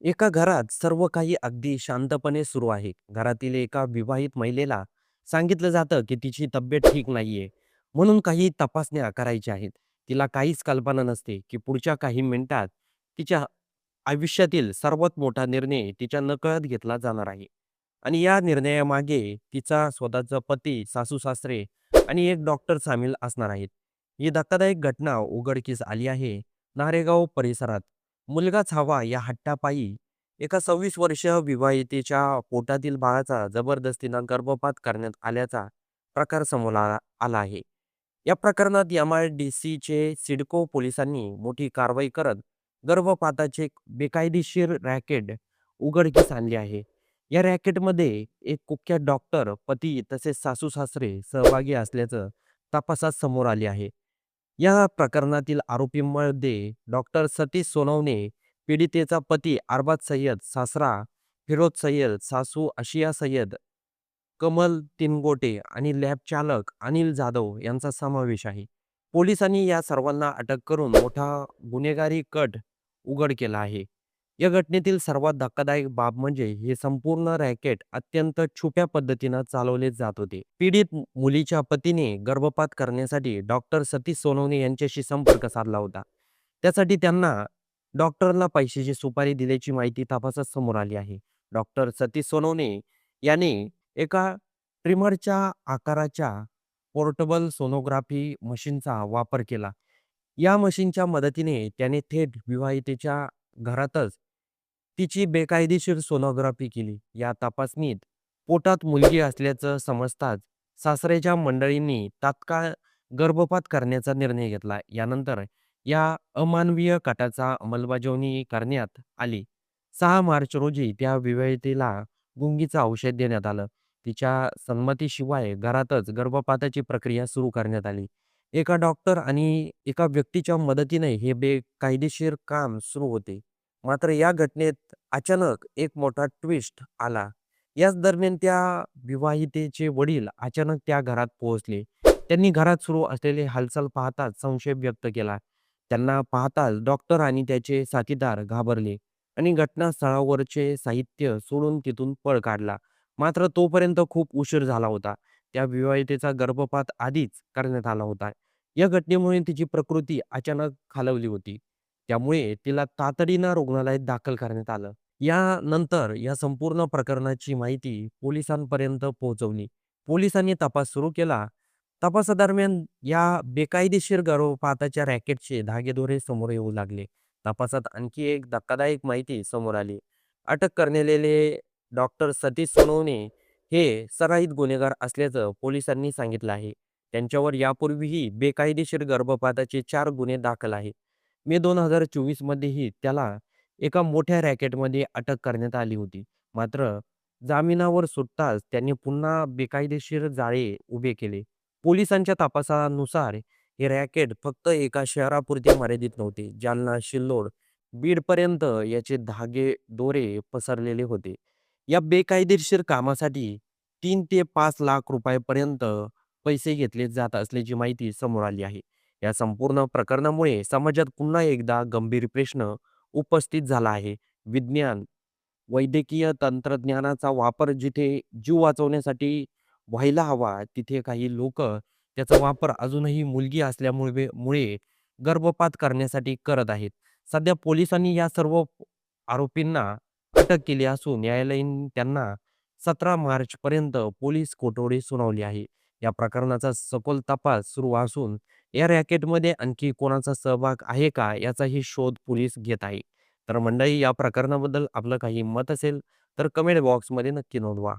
एका घरात सर्व काही अगदी शांतपणे सुरू आहे. घरातील एका विवाहित महिलेला सांगितलं जातं, की तिची तब्येत ठीक नाहीये. म्हणून काही तपासण्या करायच्या आहेत. तिला काहीच कल्पना नसते, की पुढच्या काही मिनिटात तिच्या आयुष्यातील सर्वात मोठा निर्णय तिच्या नकळत घेतला जाणार आहे. आणि या निर्णयामागे तिचा स्वतःचा पती, सासू-सासरे आणि एक डॉक्टर सामील असणार आहेत. ही धक्कादायक घटना उघडकीस आली आहे नारेगाव परिसरात. मुलगाच हवा या हट्टापायी एका 26 वर्षीय विवाहितेच्या पोटातील बाळाचा जबरदस्तीनं गर्भपात करण्यात आल्याचा प्रकार समोर आला आहे. या प्रकरणात एम-आय-डी-सीचे सिडको पोलिसांनी मोठी कारवाई करत गर्भपाताचे बेकायदेशीर रॅकेट उघडकीस आणले आहे. या रॅकेटमध्ये एक कुख्यात डॉक्टर, पती तसेच सासू-सासरे सहभागी असल्याचं तपासात समोर आले आहे. या प्रकरणातील आरोपींमध्ये डॉक्टर सतीश सोनवणे, पीडितेचा पती अरबाज सय्यद, सासरा फिरोज सय्यद, सासू आशिया सय्यद, कमल तिनगोटे आणि लॅब चालक अनिल जाधव यांचा समावेश आहे. पोलिसांनी या सर्वांना अटक करून मोठा गुन्हेगारी कट उघड केला आहे. या घटनेतील सर्वात धक्कादायक बाब म्हणजे हे संपूर्ण रॅकेट अत्यंत छुप्या पद्धतीनं चालवले जात होते. पीडित मुलीच्या पतीने गर्भपात करण्यासाठी डॉक्टर सतीश सोनवणे यांच्याशी संपर्क साधला होता. त्यासाठी त्यांना डॉक्टरला पैशाची सुपारी दिल्याची माहिती तपासात समोर आली आहे. डॉक्टर सतीश सोनवणे याने एका ट्रिमरच्या आकाराच्या पोर्टेबल सोनोग्राफी मशीनचा वापर केला. या मशीनच्या मदतीने त्याने थेट विवाहितेच्या घरातच तिची बेकायदेशीर सोनोग्राफी केली. या तपासणीत पोटात मुलगी असल्याचं समजताच सासऱ्याच्या मंडळींनी तात्काळ गर्भपात करण्याचा निर्णय घेतला. यानंतर या अमानवीय कटाचा अंमलबजावणी करण्यात आली. 6 मार्च रोजी त्या विवाहितेला गुंगीचं औषध देण्यात आलं. तिच्या संमतीशिवाय घरातच गर्भपाताची प्रक्रिया सुरू करण्यात आली. एका डॉक्टर आणि एका व्यक्तीच्या मदतीने हे बेकायदेशीर काम सुरू होते. मात्र या घटनेत अचानक एक मोठा ट्विस्ट आला. याच दरम्यान त्या विवाहितेचे वडील अचानक त्या घरात पोहोचले. त्यांनी घरात सुरू असलेली हालचाल पाहताच संशय व्यक्त केला. त्यांना पाहताच डॉक्टर आणि त्याचे साथीदार घाबरले आणि घटनास्थळावरचे साहित्य सोडून तिथून पळ काढला. मात्र तोपर्यंत खूप उशीर झाला होता. त्या विवाहितेचा गर्भपात आधीच करण्यात आला होता. या घटनेमुळे तिची प्रकृती अचानक खालावली होती. त्यामुळे तिला तातडीनं रुग्णालयात दाखल करण्यात आलं. यानंतर या संपूर्ण प्रकरणाची माहिती पोलिसांपर्यंत पोहोचवली. पोलिसांनी तपास सुरू केला. तपासादरम्यान या बेकायदेशीर गर्भपाताच्या रॅकेटचे धागेदोरे समोर येऊ लागले. तपासात आणखी एक धक्कादायक माहिती समोर आली. अटक करण्यात डॉक्टर सतीश सोनवणे हे सराईत गुन्हेगार असल्याचं पोलिसांनी सांगितलं आहे. त्यांच्यावर यापूर्वीही बेकायदेशीर गर्भपाताचे 4 गुन्हे दाखल आहेत. मे 2024 मध्येही त्याला एका मोठ्या रॅकेटमध्ये अटक करण्यात आली होती. मात्र जामिनावर सुटताच त्यांनी पुन्हा बेकायदेशीर जाळे उभे केले. पोलिसांच्या तपासानुसार हे रॅकेट फक्त एका शहरापुरते मर्यादित नव्हते. जालना, सिल्लोड, बीडपर्यंत याचे धागे दोरे पसरलेले होते. या बेकायदेशीर कामासाठी 3 ते 5 लाख रुपयापर्यंत पैसे घेतले जात असल्याची माहिती समोर आली आहे. या संपूर्ण प्रकरणामुळे समाजात पुन्हा एकदा गंभीर प्रश्न उपस्थित झाला आहे. विज्ञान, वैद्यकीय तंत्रज्ञानाचा वापर जिथे जीव वाचवण्यासाठी व्हायला हवा, तिथे काही लोकं त्याचा वापर अजूनही मुलगी असल्यामुळे गर्भपात करण्यासाठी करत आहेत. सध्या पोलिसांनी या सर्व आरोपींना अटक केली असून न्यायालयीन त्यांना 17 मार्चपर्यंत पोलीस कोठडी सुनावली आहे. या प्रकरणाचा सखोल तपास सुरू असून या रॅकेटमध्ये आणखी कोणाचा सहभाग आहे का याचाही शोध पोलीस घेत आहे. तर मंडळी, या प्रकरणाबद्दल आपलं काही मत असेल तर कमेंट बॉक्समध्ये नक्की नोंदवा.